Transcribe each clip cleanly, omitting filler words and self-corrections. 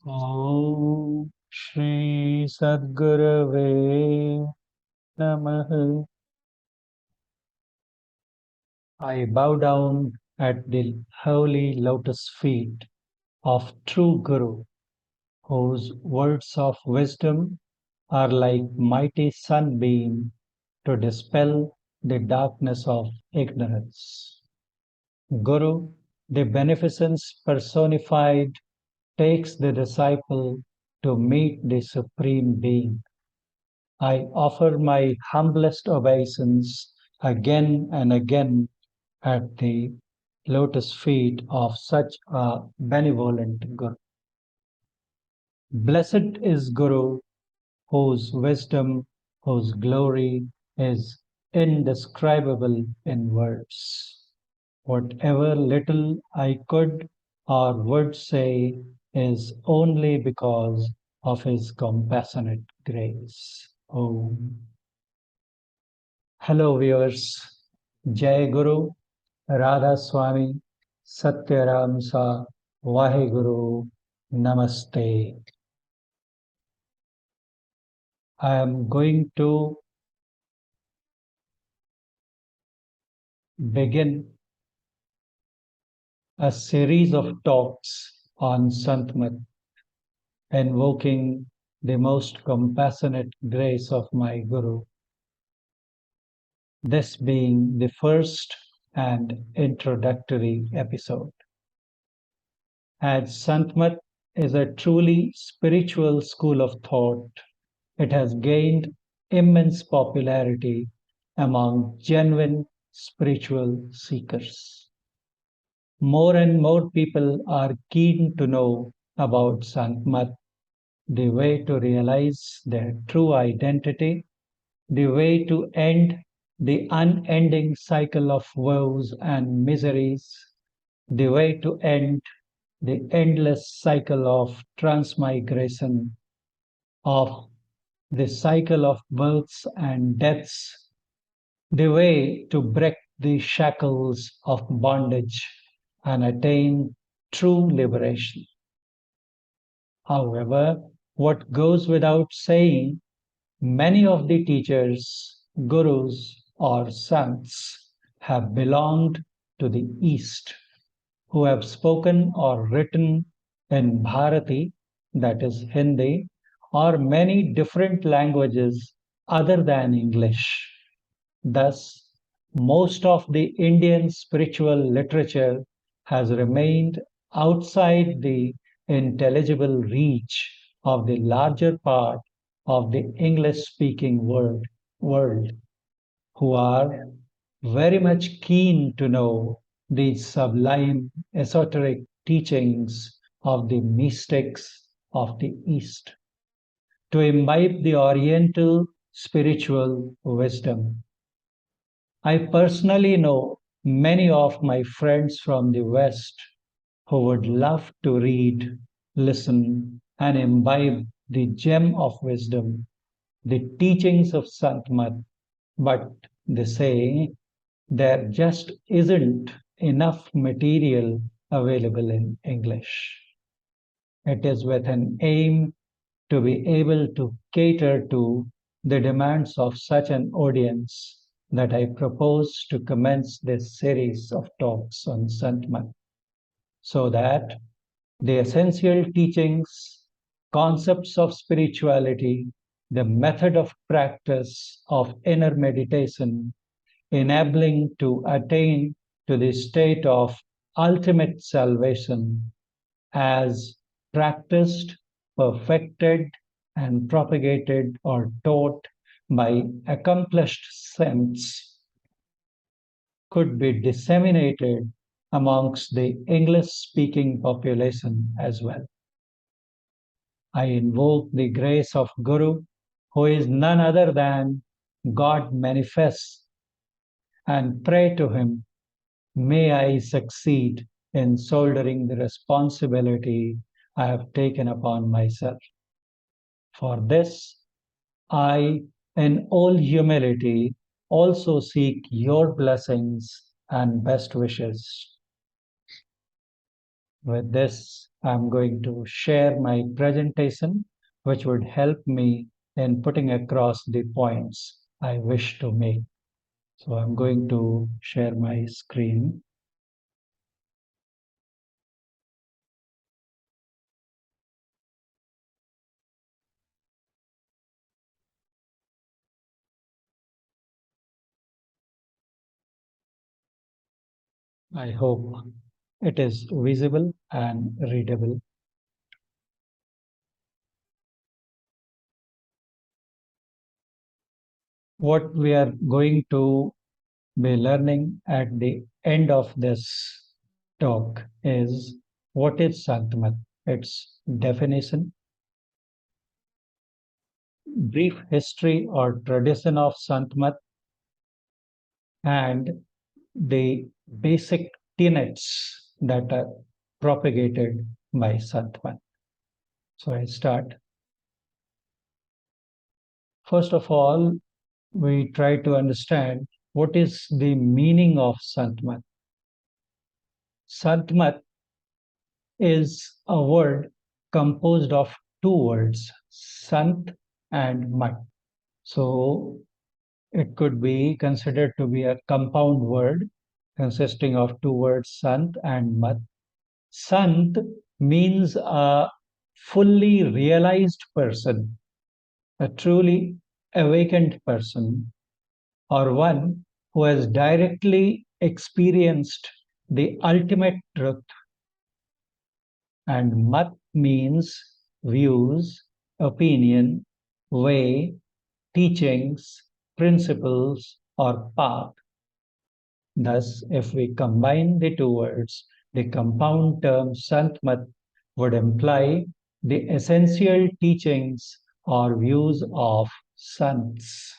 Om Shri Sadgurave Namah. I bow down at the holy lotus feet of true Guru, whose words of wisdom are like mighty sunbeam to dispel the darkness of ignorance. Guru, the beneficence personified, takes the disciple to meet the Supreme Being. I offer my humblest obeisance again and again at the lotus feet of such a benevolent Guru. Blessed is Guru, whose wisdom, whose glory is indescribable in words. Whatever little I could or would say is only because of his compassionate grace. Om. Hello viewers, Jai Guru, Radhaswami, Satyaram Sa, Wahe Guru, Namaste. I am going to begin a series of talks on Santmat, invoking the most compassionate grace of my Guru. This being the first and introductory episode. As Santmat is a truly spiritual school of thought, it has gained immense popularity among genuine spiritual seekers. More and more people are keen to know about Santmat, the way to realize their true identity, the way to end the unending cycle of woes and miseries, the way to end the endless cycle of transmigration, of the cycle of births and deaths, the way to break the shackles of bondage and attain true liberation. However, what goes without saying, many of the teachers, gurus, or sants have belonged to the East, who have spoken or written in Bharati, that is Hindi, or many different languages other than English. Thus, most of the Indian spiritual literature has remained outside the intelligible reach of the larger part of the English-speaking world, who are very much keen to know the sublime esoteric teachings of the mystics of the East, to imbibe the Oriental spiritual wisdom. I personally know many of my friends from the West who would love to read, listen, and imbibe the gem of wisdom, the teachings of Santmat, but they say there just isn't enough material available in English. It is with an aim to be able to cater to the demands of such an audience that I propose to commence this series of talks on Santmat, so that the essential teachings, concepts of spirituality, the method of practice of inner meditation, enabling to attain to the state of ultimate salvation as practiced, perfected, and propagated or taught by accomplished saints could be disseminated amongst the English-speaking population as well. I invoke the grace of Guru, who is none other than God manifest, and pray to him, may I succeed in shouldering the responsibility I have taken upon myself. For this, I, in all humility, also seek your blessings and best wishes. With this, I'm going to share my presentation, which would help me in putting across the points I wish to make. So I'm going to share my screen. I hope it is visible and readable. What we are going to be learning at the end of this talk is what is Santmat, its definition, brief history or tradition of Santmat, and the basic tenets that are propagated by Santmat. So I start. First of all, we try to understand what is the meaning of Santmat. Santmat is a word composed of two words, Sant and Mat. So it could be considered to be a compound word consisting of two words, Sant and Mat. Sant means a fully realized person, a truly awakened person, or one who has directly experienced the ultimate truth. And mat means views, opinion, way, teachings, principles, or path. Thus, if we combine the two words, the compound term Santmat would imply the essential teachings or views of sants.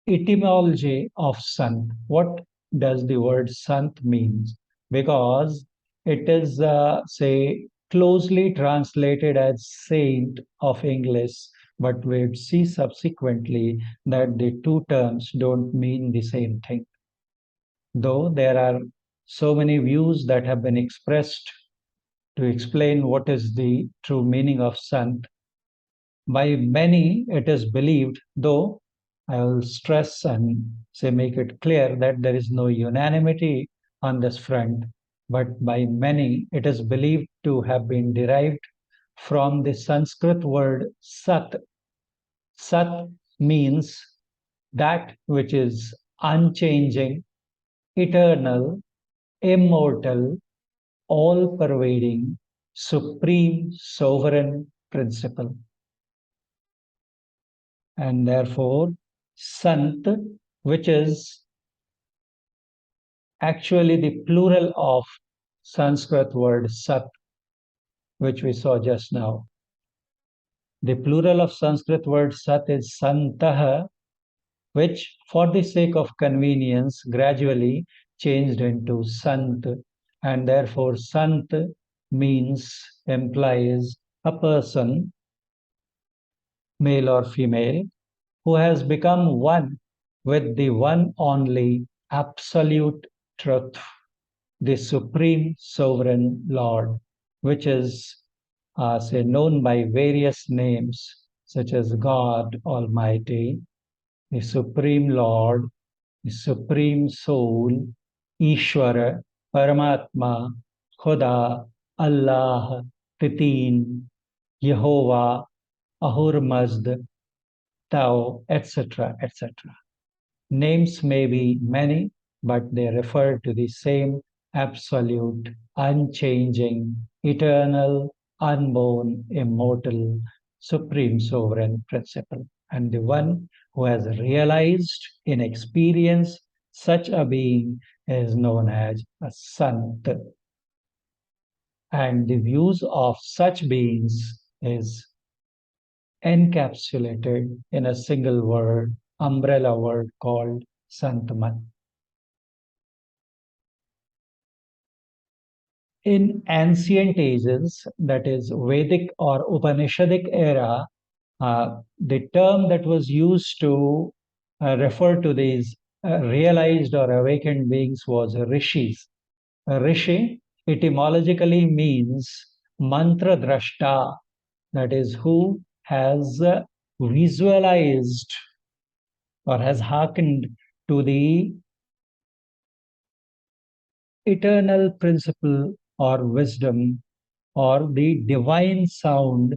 Etymology of Sant. What does the word Sant means? Because it is, say, closely translated as saint of English, but we'd see subsequently that the two terms don't mean the same thing. Though there are so many views that have been expressed to explain what is the true meaning of Sant, by many, it is believed, though I will stress and say make it clear that there is no unanimity on this front, but by many, it is believed to have been derived from the Sanskrit word sat. Sat means that which is unchanging, eternal, immortal, all pervading, supreme, sovereign principle. And therefore, Sant, which is actually the plural of Sanskrit word Sat, which we saw just now. The plural of Sanskrit word Sat is Santah, which, for the sake of convenience, gradually changed into Sant. And therefore, Sant implies a person, male or female, who has become one with the one only absolute truth, the supreme sovereign Lord, which is, say, known by various names such as God Almighty, the Supreme Lord, the Supreme Soul, Ishvara, Paramatma, Khuda, Allah, Titin, Yehovah, Ahur Mazd, Tao, etc., etc. Names may be many, but they refer to the same absolute, unchanging, eternal, unborn, immortal, supreme sovereign principle. And the one who has realized in experience such a being is known as a Sant. And the views of such beings is encapsulated in a single word, umbrella word called Santmat. In ancient ages, that is Vedic or Upanishadic era, the term that was used to refer to these realized or awakened beings was rishis. A rishi etymologically means mantra drashta, that is, who has visualized or has hearkened to the eternal principle or wisdom or the divine sound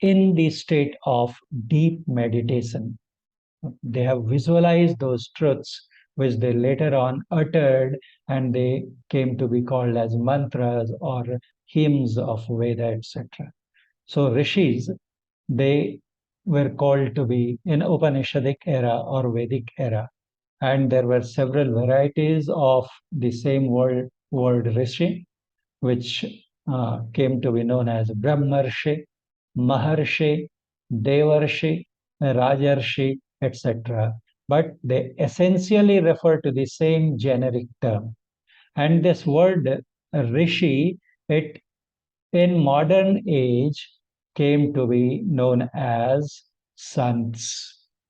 in the state of deep meditation. They have visualized those truths which they later on uttered, and they came to be called as mantras or hymns of Veda, etc. So rishis, they were called to be in Upanishadic era or Vedic era. And there were several varieties of the same word rishi, which came to be known as Brahmarshi, Maharshi, Devarshi, Rajarshi, etc. But they essentially refer to the same generic term. And this word rishi, it in modern age came to be known as sants.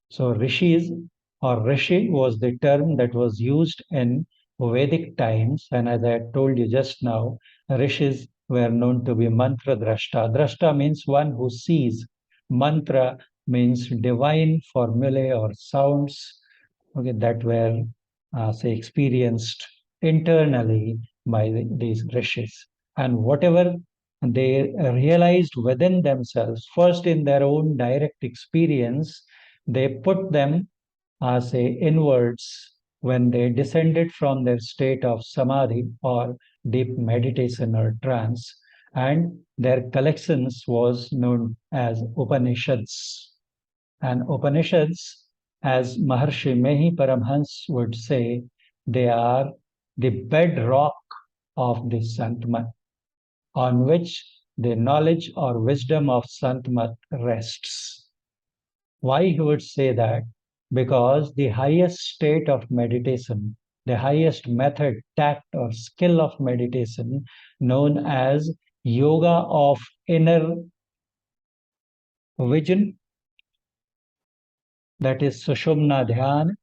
So rishis or rishi was the term that was used in Vedic times, and as I told you just now, rishis were known to be mantra drashta. Drashta means one who sees. Mantra means divine formulae or sounds, okay, that were say experienced internally by these rishis. And whatever they realized within themselves, first in their own direct experience, they put them, say, inwards when they descended from their state of samadhi or deep meditation or trance, and their collections was known as Upanishads. And Upanishads, as Maharshi Mehi Paramhans would say, they are the bedrock of the Santmat, on which the knowledge or wisdom of Santmat rests. Why he would say that? Because the highest state of meditation, the highest method, tact, or skill of meditation, known as yoga of inner vision, that is Sushumna Dhyan,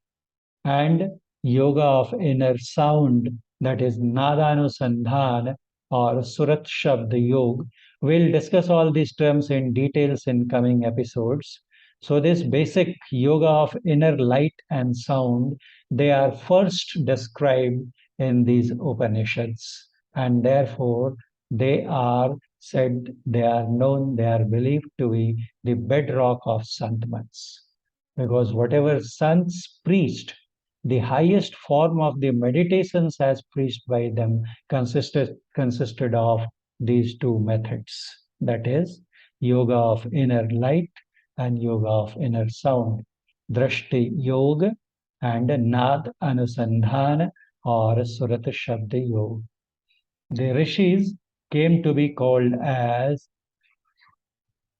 and yoga of inner sound, that is Nadanusandhan or Surat Shabd Yog. We'll discuss all these terms in details in coming episodes. So this basic yoga of inner light and sound, they are first described in these Upanishads, and therefore they are said, they are known, they are believed to be the bedrock of Santmats. Because whatever sants preached, the highest form of the meditations as preached by them consisted of these two methods. That is, yoga of inner light and yoga of inner sound. Drashti yoga and nad anusandhan or surat shabd yoga. The rishis came to be called as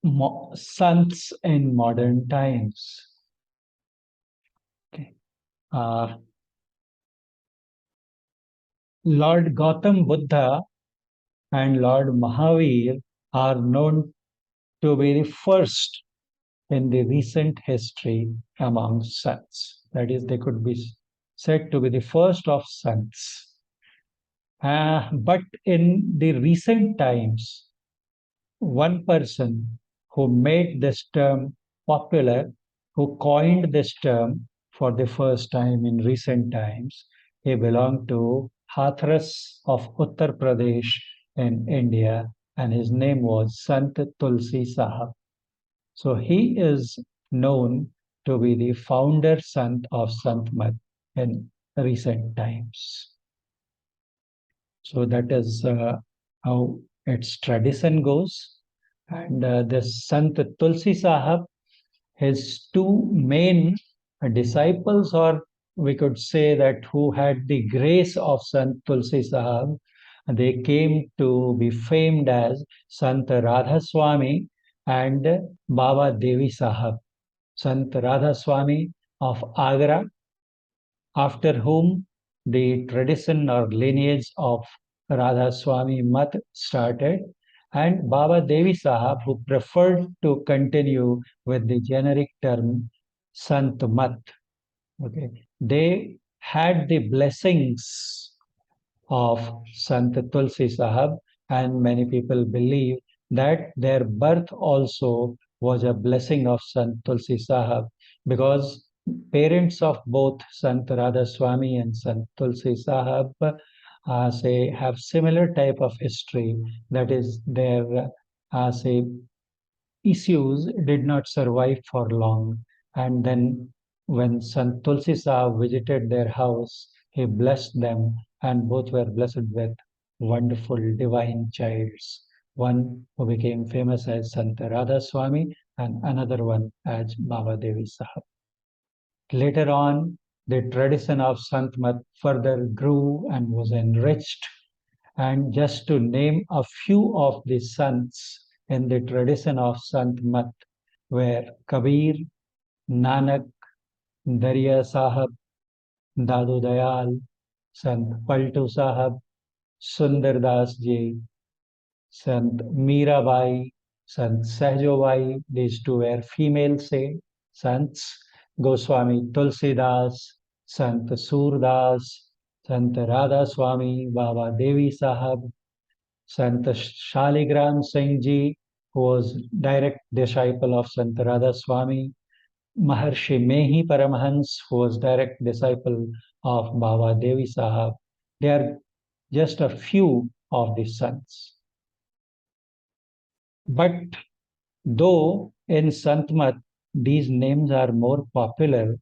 sants in modern times. Okay. Lord Gautam Buddha and Lord Mahavir are known to be the first in the recent history among sants. That is, they could be said to be the first of sants. But in the recent times, one person who made this term popular, who coined this term for the first time in recent times, he belonged to Hathras of Uttar Pradesh in India, and his name was Sant Tulsi Sahab. So he is known to be the founder Sant of Santmat in recent times. So that is how its tradition goes. And this Sant Tulsi Sahab, his two main disciples, or we could say that who had the grace of Sant Tulsi Sahab, they came to be famed as Sant Radhaswami and Baba Devi Sahab. Sant Radhaswami of Agra, after whom the tradition or lineage of Radhaswami Mat started, and Baba Devi Sahab, who preferred to continue with the generic term Sant Mat. Okay, they had the blessings of Sant Tulsi Sahab, and many people believe that their birth also was a blessing of Sant Tulsi Sahab, because parents of both Sant Radhaswami and Sant Tulsi Sahab say have similar type of history. That is, their say issues did not survive for long. And then when Sant Tulsi Sahib visited their house, he blessed them, and both were blessed with wonderful divine childs. One who became famous as Sant Radha Swami, and another one as Baba Devi Sahib. Later on, the tradition of Santmat further grew and was enriched. And just to name a few of the sants in the tradition of Santmat were Kabir, Nanak, Darya Sahib, Dadu Dayal, Sant Paltu Sahib, Sundar Das Ji, Sant Mirabai, Sant Sahjobai. These two were female sants. Goswami Tulsidas, Sant Surdas, Sant Radha Swami, Baba Devi Sahib, Sant Shaligram Singh Ji, who was direct disciple of Sant Radha Swami, Maharshi Mehi Paramhans, who was direct disciple of Baba Devi Sahab. They are just a few of the sons. But though in Santmat these names are more popular,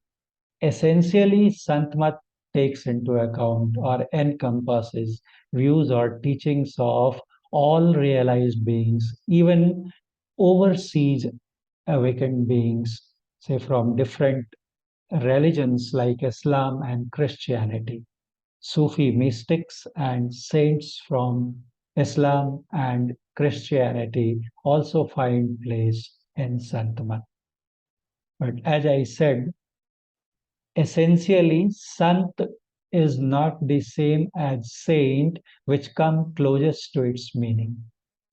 essentially Santmat takes into account or encompasses views or teachings of all realized beings, even overseas awakened beings, say from different religions like Islam and Christianity. Sufi mystics and saints from Islam and Christianity also find place in Santmat. But as I said, essentially, Sant is not the same as saint, which come closest to its meaning.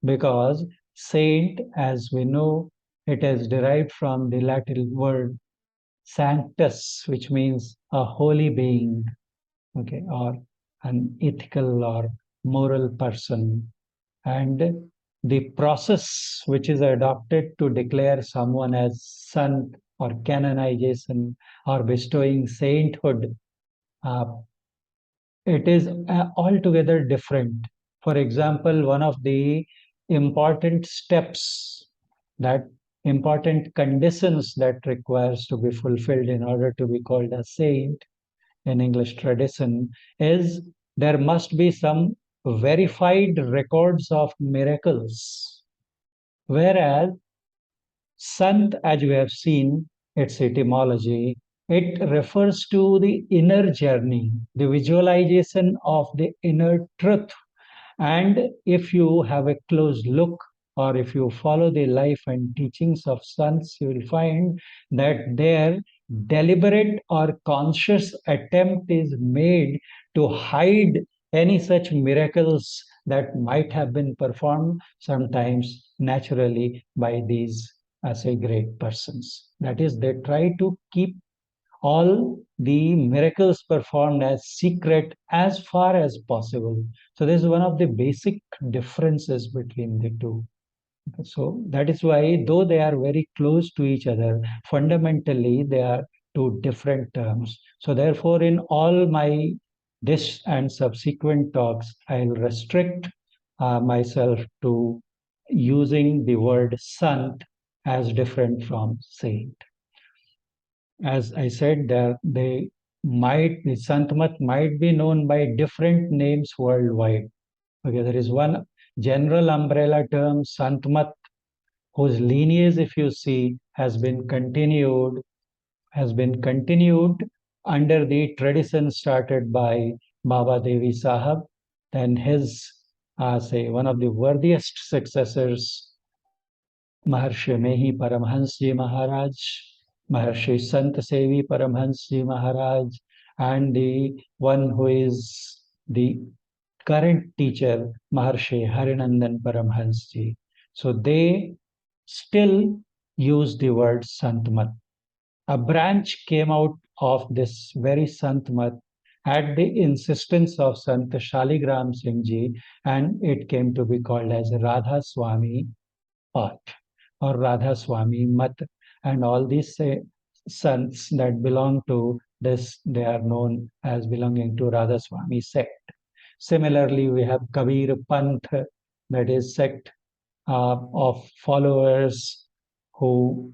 Because saint, as we know, it is derived from the Latin word sanctus, which means a holy being, okay, or an ethical or moral person. And the process which is adopted to declare someone as sant or canonization or bestowing sainthood, uh, it is altogether different. For example, one of the important steps, that important conditions that requires to be fulfilled in order to be called a saint in English tradition is there must be some verified records of miracles. Whereas Sant, as we have seen its etymology, it refers to the inner journey, the visualization of the inner truth. And if you have a close look, or if you follow the life and teachings of sants, you will find that their deliberate or conscious attempt is made to hide any such miracles that might have been performed sometimes naturally by these, say, great persons. That is, they try to keep all the miracles performed as secret as far as possible. So this is one of the basic differences between the two. So that is why, though they are very close to each other, fundamentally they are two different terms. So therefore, in all my this and subsequent talks, I'll restrict myself to using the word sant as different from saint. As I said, the Santmat might be known by different names worldwide. Okay, there is one general umbrella term, Santmat, whose lineage, if you see, has been continued under the tradition started by Baba Devi Sahab. Then his, say, one of the worthiest successors, Maharshi Mehi Paramhans Ji Maharaj, Maharshi Sant Sevi Paramhans Ji Maharaj, and the one who is the current teacher, Maharshi Harinandan Paramhans Ji. So they still use the word Santmat. A branch came out of this very Santmat at the insistence of Sant Shaligram Singh Ji, and it came to be called as Radhaswami path or Radhaswami mat. And all these sants that belong to this, they are known as belonging to Radhaswami sect. Similarly, we have Kabir Panth, that is sect of followers who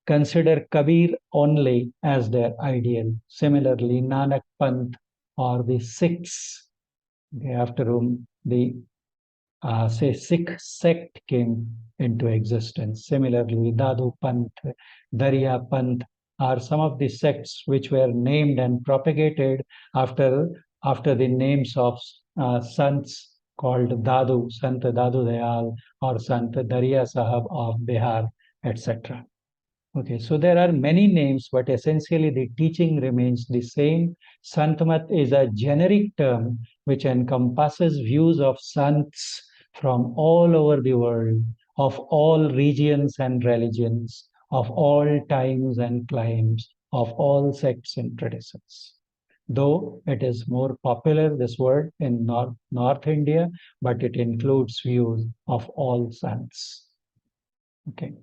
consider Kabir only as their ideal. Similarly, Nanak Panth or the Sikhs, after whom the say Sikh sect came into existence. Similarly, Dadu Panth, Darya Panth are some of the sects which were named and propagated after the names of sants called Dadu, Sant Dadu Dayal or Sant Darya Sahab of Bihar, etc. Okay, so there are many names, but essentially the teaching remains the same. Santmat is a generic term which encompasses views of sants from all over the world, of all regions and religions, of all times and climes, of all sects and traditions. Though it is more popular, this word, in North India, but it includes views of all sants. Okay.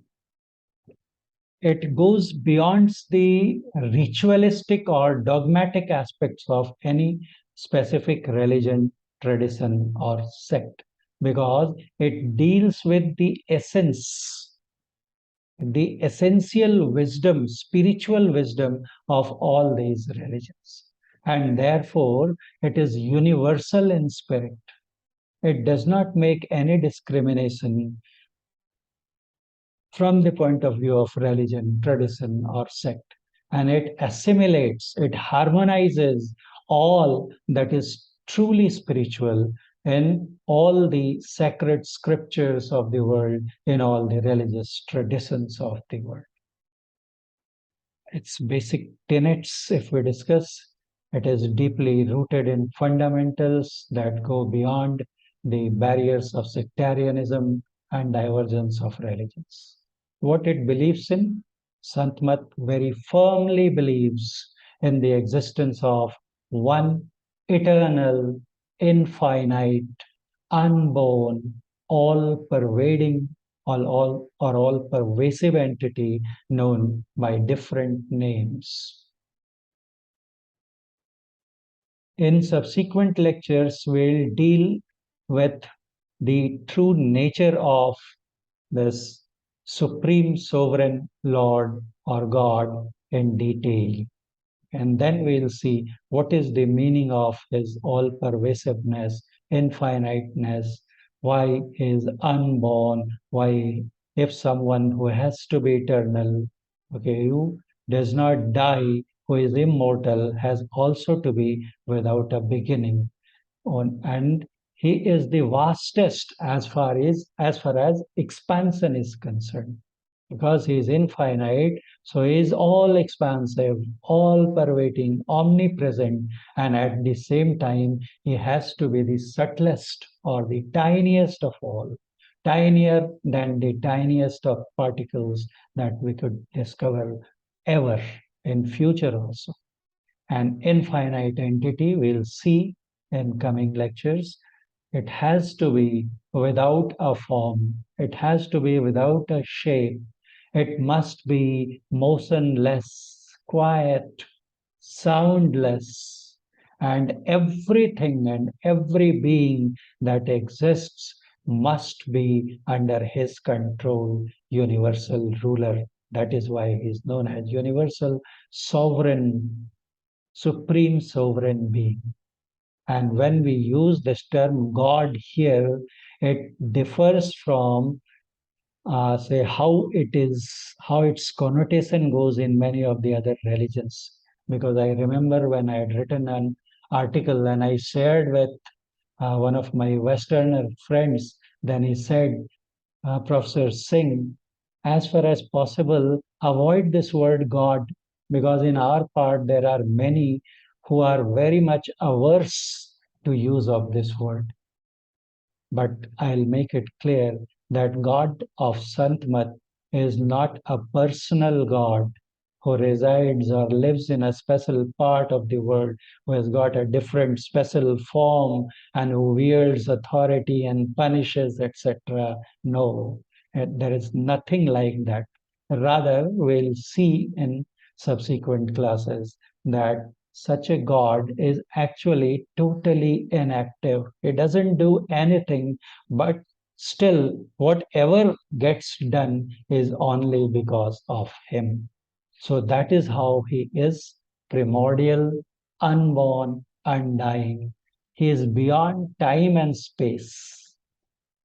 It goes beyond the ritualistic or dogmatic aspects of any specific religion, tradition, or sect, because it deals with the essence, the essential wisdom, spiritual wisdom of all these religions. And therefore, it is universal in spirit. It does not make any discrimination from the point of view of religion, tradition, or sect. And it assimilates, it harmonizes all that is truly spiritual in all the sacred scriptures of the world, in all the religious traditions of the world. Its basic tenets, if we discuss, it is deeply rooted in fundamentals that go beyond the barriers of sectarianism and divergence of religions. What it believes in, Santmat very firmly believes in the existence of one eternal, infinite, unborn, all-pervading, all-pervasive entity known by different names. In subsequent lectures, we'll deal with the true nature of this Supreme Sovereign Lord or God in detail. And then we'll see what is the meaning of his all-pervasiveness, infiniteness, why he is unborn, why if someone who has to be eternal, okay, who does not die, who is immortal, has also to be without a beginning. And he is the vastest as far as expansion is concerned, because he is infinite, so he is all expansive, all pervading, omnipresent, and at the same time he has to be the subtlest or the tiniest of all, tinier than the tiniest of particles that we could discover ever in future also. An infinite entity we'll see in coming lectures. It has to be without a form. It has to be without a shape. It must be motionless, quiet, soundless, and everything and every being that exists must be under his control, universal ruler. That is why he is known as universal sovereign, supreme sovereign being. And when we use this term God here, it differs from, say, how its connotation goes in many of the other religions. Because I remember when I had written an article and I shared with one of my Westerner friends, then he said, Professor Singh, as far as possible, avoid this word God, because in our part there are many who are very much averse to use of this word. But I'll make it clear that God of Santmat is not a personal God who resides or lives in a special part of the world, who has got a different special form and who wields authority and punishes, etc. No, there is nothing like that. Rather, we'll see in subsequent classes that such a God is actually totally inactive. He doesn't do anything, but still, whatever gets done is only because of him. So that is how he is primordial, unborn, undying. He is beyond time and space,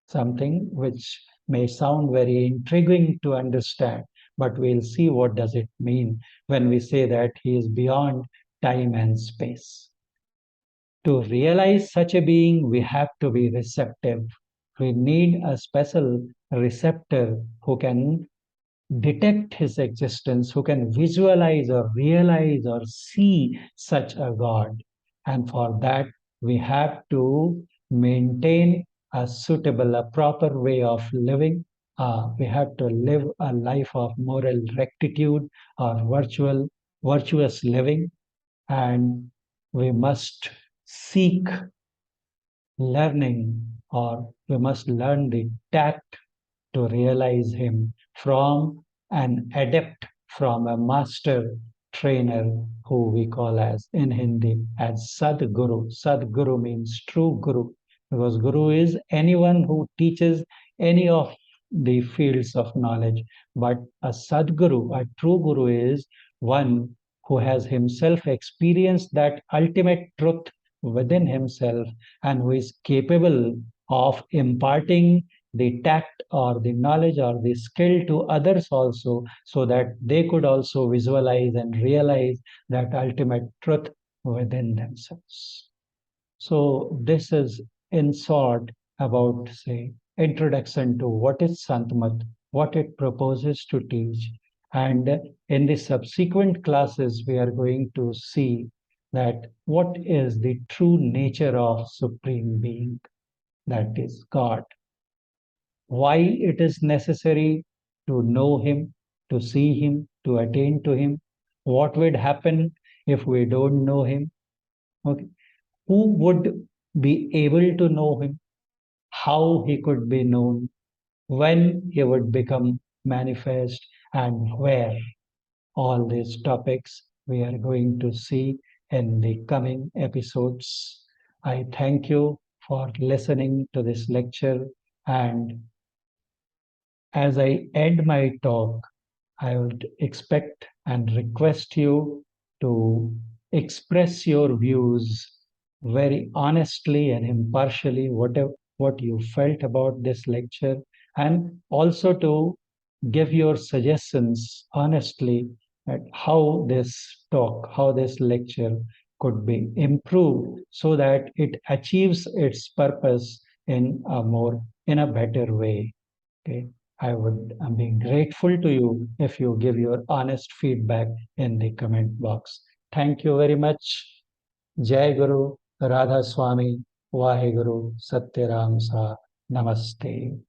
something which may sound very intriguing to understand, but we'll see what does it mean when we say that he is beyond time and space. To realize such a being, we have to be receptive. We need a special receptor who can detect his existence, who can visualize or realize or see such a God. And for that, we have to maintain a suitable, a proper way of living. We have to live a life of moral rectitude or virtuous living. And we must seek learning, or we must learn the tact to realize him from an adept, from a master trainer who we call as in Hindi as Sadguru. Sadguru means true Guru, because Guru is anyone who teaches any of the fields of knowledge. But a Sadguru, a true Guru, is one who has himself experienced that ultimate truth within himself and who is capable of imparting the tact or the knowledge or the skill to others also, so that they could also visualize and realize that ultimate truth within themselves. So this is in short about, say, introduction to what is Santmat, what it proposes to teach. And in the subsequent classes, we are going to see that what is the true nature of Supreme Being, that is God. Why it is necessary to know him, to see him, to attain to him, what would happen if we don't know him, okay? Who would be able to know him, how he could be known, when he would become manifest, and where. All these topics we are going to see in the coming episodes. I thank you for listening to this lecture, and as I end my talk, I would expect and request you to express your views very honestly and impartially, what you felt about this lecture, and also to give your suggestions honestly at how this talk, how this lecture could be improved so that it achieves its purpose in a better way. Okay. I'm being grateful to you if you give your honest feedback in the comment box. Thank you very much. Jai Guru, Radhaswami, Wahe Guru, Satyaram Sa, Namaste.